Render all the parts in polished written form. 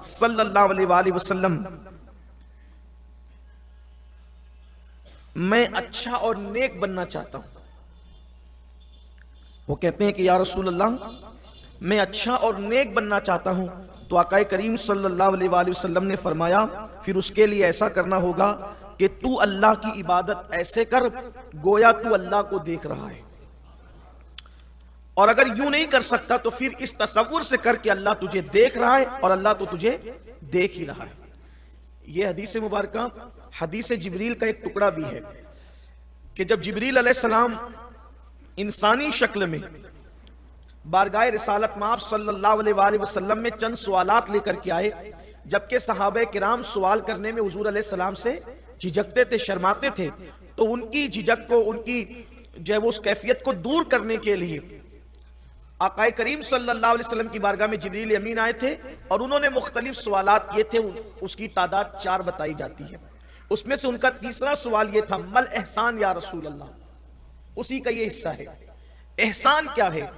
सल्लल्लाहु अलैहि वसल्लम, मैं अच्छा और नेक बनना चाहता हूं। वो कहते हैं कि या रसूल अल्लाह, मैं अच्छा और नेक बनना चाहता हूं। तो आका करीम सल्लल्लाहु अलैहि वसल्लम ने फरमाया, फिर उसके लिए ऐसा करना होगा कि तू अल्लाह की इबादत ऐसे कर गोया तू अल्लाह को देख रहा है। और अगर यूं नहीं कर सकता तो फिर इस तसव्वुर से कर कि अल्लाह तुझे देख रहा है और अल्लाह तो तुझे देख ही रहा है। यह हदीस मुबारका हदीस जिब्रील का एक टुकड़ा भी है कि जब जिब्रील अलैहिस्सलाम इंसानी शक्ल में बारगाह रिसालत में आप सल्लल्लाहु अलैहि वसल्लम में चंद सवालात लेकर के आए, जबकि सहाबे किराम सवाल करने में हुजूर अलैहिस्सलाम से झिझकते थे, शर्माते थे, तो उनकी झिझक को, उनकी जो है वो उस कैफियत को दूर करने के लिए आका करीम सल्लल्लाहु अलैहि वसल्लम की बारगाह में जिब्रील अमीन आए थे और उन्होंने मुख्तलिफ सवालात किए थे। उसकी तादाद 4 बताई जाती है। उसमें से उनका तीसरा सवाल यह था, मल एहसान या रसूल अल्लाह, उसी का ये हिस्सा है। एहसान क्या है?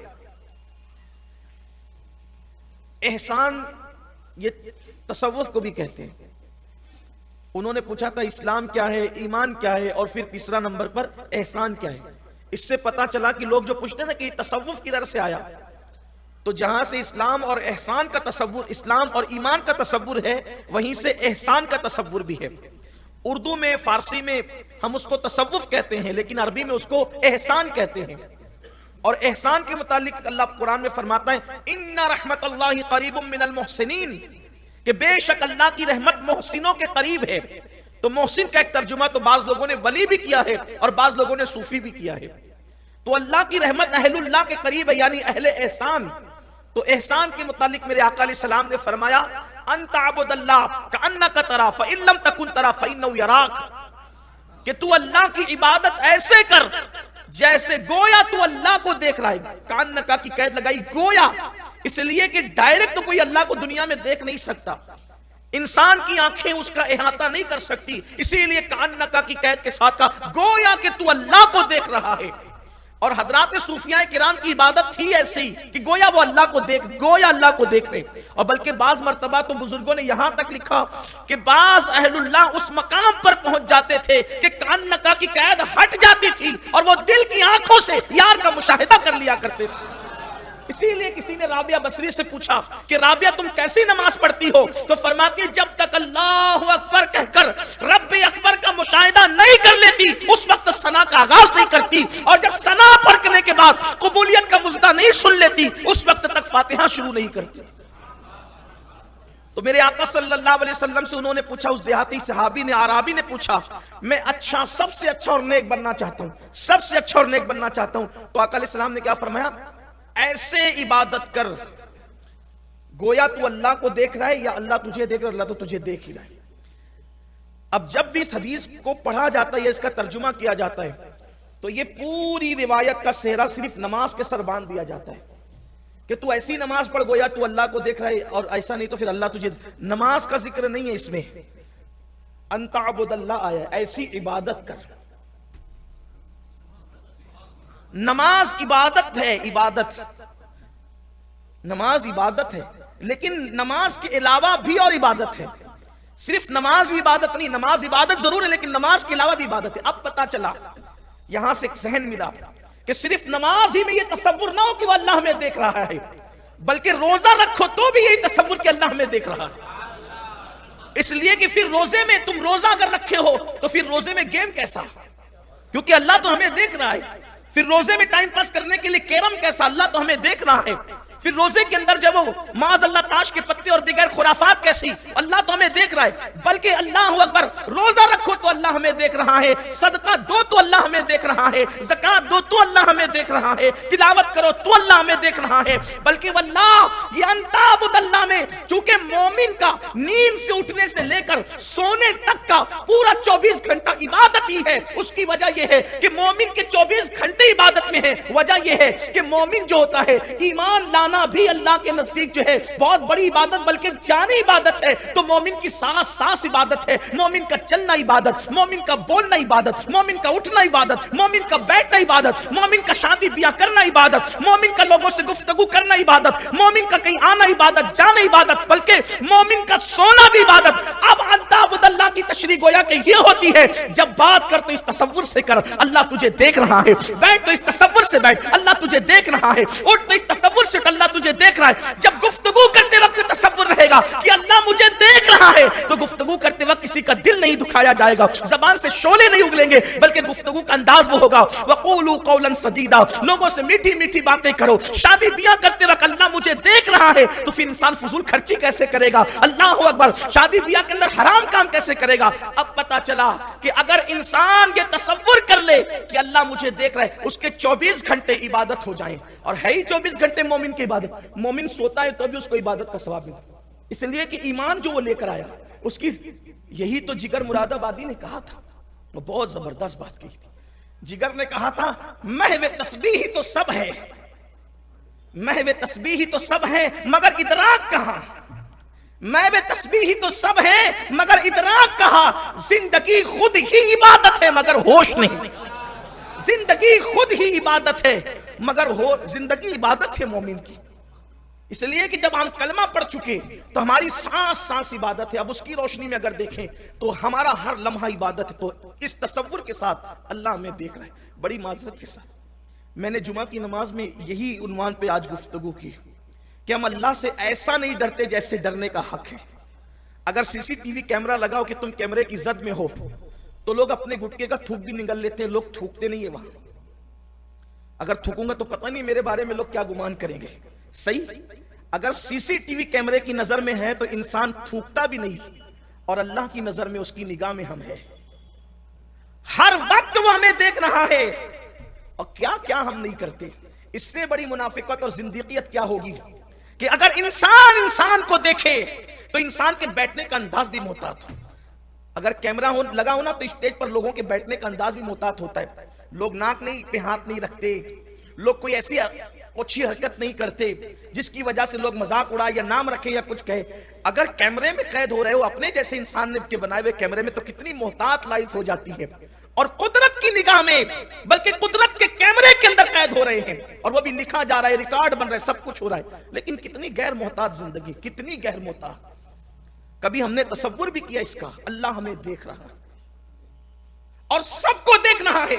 एहसान ये तसव्वुफ को भी कहते हैं। उन्होंने पूछा था इस्लाम क्या है, ईमान क्या है, और फिर तीसरा नंबर पर एहसान क्या है। इससे पता चला कि लोग जो पूछते हैं ना कि तसव्वुफ किधर से आया, तो जहां से इस्लाम और एहसान का तसव्वुर, इस्लाम और ईमान का तसव्वुर है, वहीं से एहसान का तसव्वुर भी है। उर्दू में, फारसी में हम उसको तसव्वुफ कहते हैं, लेकिन अरबी में उसको एहसान कहते हैं। और एहसान के मुतालिक अल्लाह कुरान में फरमाता है, इन्ना रहमतल्लाहि करीबुम मिनल मुहसिनीन, कि बेशक अल्लाह की रहमत मोहसिनों के करीब है। तो मोहसिन का एक तर्जुमा तो बाज लोगों ने वली भी किया है और बाज लोगों ने सूफी भी किया है। तो अल्लाह की रहमत अहलुल्लाह के करीब है, यानी अहले एहसान। तो एहसान के मुतालिक मेरे आका अलैहिस्सलाम ने फरमाया, अंता अबुदल्लाह कअन्नका तरा फइन लम तकुन तरा फइन्नहु यराक, कि तू अल्लाह की इबादत ऐसे कर जैसे गोया तू अल्लाह को देख रहा है। कअन्नका की कैद लगाई गोया, इसलिए कि डायरेक्ट तो कोई अल्लाह को दुनिया में देख नहीं सकता, इंसान की आंखें उसका इहाता नहीं कर सकती, इसीलिए कअन्नका की कैद के साथ का गोया कि तू अल्लाह को देख रहा है। और हजरात सूफिया किराम की इबादत थी ऐसी कि गोया वो अल्लाह को देख, गोया अल्लाह को देख रहे। और बल्कि बाज मर्तबा तो बुजुर्गों ने यहां तक लिखा कि बाज अहलुल्लाह उस मकाम पर पहुंच जाते थे कि कअन्नका की कैद हट जाती थी और वो दिल की आंखों से यार का मुशाहिदा कर लिया करते थे। इसीलिए किसी ने राबिया बसरी से पूछा कि राबिया तुम कैसी नमाज पढ़ती हो, तो फरमाती है जब तक अल्लाहु अकबर कहकर रब्बे अकबर का मुशाहिदा नहीं कर लेती उस वक्त सना का आगाज नहीं करती, और जब सना पढ़ने के बाद कबूलियत का मुजदा नहीं सुन लेती उस वक्त तक फातिहा शुरू नहीं करती। तो मेरे आका सल्लल्लाहु अलैहि वसल्लम से उन्होंने पूछा, उस देहाती सहाबी ने, आराबी ने पूछा, मैं अच्छा, सबसे अच्छा और नेक बनना चाहता हूं, सबसे अच्छा और नेक बनना चाहता हूं। तो आका अलैहिस्सलाम ने क्या फरमाया, ऐसे इबादत कर गोया तू अल्लाह को देख रहा है या अल्लाह तुझे देख रहा है, अल्लाह तो तुझे देख ही रहा है। अब जब भी इस हदीस को पढ़ा जाता है, इसका तर्जुमा किया जाता है, तो ये पूरी रिवायत का सेहरा सिर्फ नमाज के सर बांध दिया जाता है कि तू ऐसी नमाज पढ़ गोया तू अल्लाह को देख रहा है, और ऐसा नहीं तो फिर अल्लाह तुझे। नमाज का जिक्र नहीं है इसमें, अंता अबुदल्लाह आया, ऐसी इबादत कर। नमाज इबादत है, इबादत, नमाज इबादत है, लेकिन नमाज के अलावा भी और इबादत है। सिर्फ नमाज इबादत नहीं, नमाज इबादत जरूर है लेकिन नमाज के अलावा भी इबादत है। अब पता चला, यहां से एक सहन मिला कि सिर्फ नमाज ही में यह तसव्वुर ना हो कि वह अल्लाह हमें देख रहा है, बल्कि रोजा रखो तो भी यही तसव्वुर कि अल्लाह हमें देख रहा है। इसलिए कि फिर रोजे में तुम रोजा अगर रखे हो तो फिर रोजे में गेम कैसा, क्योंकि अल्लाह तो हमें देख रहा है। फिर रोजे में टाइम पास करने के लिए कैरम कैसा, अल्लाह तो हमें देख रहा है। फिर रोजे के अंदर जब वो माज अल्लाह ताश के पत्ते और दिगर खुराफात कैसी, अल्लाह तो हमें देख रहा है। बल्कि अल्लाह अकबर, रोजा रखो तो अल्लाह हमें देख रहा है, सदका दो तो अल्लाह हमें देख रहा है, ज़कात दो तो अल्लाह हमें देख रहा है, तिलावत करो तो अल्लाह हमें देख रहा है। बल्कि वल्लाह ये अंताबुदल्लाह में चूंकि मोमिन का नींद से उठने से लेकर सोने तक का पूरा 24 घंटा इबादत ही है। उसकी वजह यह है कि मोमिन के 24 घंटे इबादत में है। वजह यह है कि मोमिन जो होता है ईमान खाना भी अल्लाह के नजदीक जो है बहुत बड़ी इबादत, बल्कि जानी इबादत है। तो मोमिन की सांस सांस इबादत है, मोमिन का चलना इबादत, मोमिन का बोलना इबादत, मोमिन का उठना इबादत, मोमिन का बैठना इबादत, मोमिन का शादी ब्याह करना इबादत, मोमिन का लोगों से गुफ्तगू करना इबादत, मोमिन का कहीं आना इबादत, जाना इबादत, बल्कि मोमिन का सोना भी इबादत। अब अल्लाह की तशरीह गोया कि ये होती है, जब बात कर तो इस तसव्वुर से कर, अल्लाह तुझे देख रहा है, बैठ तो इस तसव्वुर से बैठ, अल्लाह तुझे देख रहा है, उठ तो इस तसव्वुर से उठ, अल्लाह तुझे देख रहा है। जब गुफ्तगू करते वक्त तसव्वुर रहेगा कि अल्लाह मुझे देख रहा है, तो गुफ्तगू करते वक्त किसी का दिल नहीं दुखाया जाएगा, जबान से शोले नहीं उगलेंगे, बल्कि गुफ्तगू का अंदाज वो होगा वक़ूलू क़ौलन सदीदा, लोगों से मीठी मीठी बातें करो। शादी ब्याह करते वक्त अल्लाह मुझे देख रहा है, तो फिर इंसान फजूल खर्ची कैसे करेगा? अल्लाह अकबर। शादी ब्याह के अंदर हराम काम कैसे करेगा? अब पता चला कि अगर इंसान ये तसव्वुर कर ले कि अल्लाह मुझे देख रहा है, उसके 24 घंटे इबादत हो जाएं, और है ही 24 घंटे मोमिन की इबादत। मोमिन सोता है तो भी उसको इबादत का सवाब मिलता है, इसलिए कि ईमान जो वो लेकर आया उसकी, यही तो जिगर मुरादाबादी ने कहा था, वो बहुत जबरदस्त बात की थी। जिगर ने कहा था महवे तस्बीह ही तो सब है, महवे तस्बीह ही तो सब है मगर इदराक कहां, महवे तस्बीह ही तो सब है मगर इदराक कहां, जिंदगी खुद ही इबादत है मगर होश नहीं, जिंदगी खुद ही इबादत है मगर हो, जिंदगी इबादत है मोमिन की। इसलिए कि जब हम कलमा पढ़ चुके तो हमारी सांस सांस इबादत है। अब उसकी रोशनी में अगर देखें तो हमारा हर लम्हा इबादत है। तो इस तसव्वुर के साथ अल्लाह हमें देख रहा है। बड़ी माज़रत के साथ मैंने जुमा की नमाज में यही उन्वान पे आज गुफ्तगू की कि हम अल्लाह से ऐसा नहीं डरते जैसे डरने का हक है। अगर सीसीटीवी कैमरा लगाओ कि तुम कैमरे की जद में हो तो लोग अपने गुटके का थूक भी निगल लेते हैं, लोग थूकते नहीं है वहां। अगर थूकूंगा तो पता नहीं मेरे बारे में लोग क्या गुमान करेंगे। सही, अगर सीसीटीवी कैमरे की नजर में है तो इंसान थूकता भी नहीं, और अल्लाह की नजर में उसकी निगाह में हम है, हर वक्त वो हमें देख रहा है, और क्या क्या हम नहीं करते। इससे बड़ी मुनाफिकत और जिंदगियत क्या होगी कि अगर इंसान इंसान को देखे तो इंसान के बैठने का अंदाज भी मोहतात हो। अगर कैमरा लगा हो ना तो स्टेज पर लोगों के बैठने का अंदाज भी मोहतात होता है। लोग नाक नहीं पे हाथ नहीं रखते, लोग कोई ऐसी अच्छी हरकत नहीं करते जिसकी वजह से लोग मजाक उड़ाए या नाम रखे या कुछ कहे। अगर कैमरे में कैद हो रहे हो अपने जैसे इंसान ने के बनाए हुए कैमरे में, तो कितनी मोहतात लाइफ हो जाती है, और कुदरत की निगाह में, बल्कि कुदरत के कैमरे के अंदर कैद हो रहे हैं, और वो भी लिखा जा रहा है, रिकॉर्ड बन रहा है, सब कुछ हो रहा है। लेकिन कितनी गैर मोहतात जिंदगी, कितनी गैर मोहतात। कभी हमने तसव्वुर भी किया इसका? अल्लाह हमें देख रहा है और सबको देख रहा है।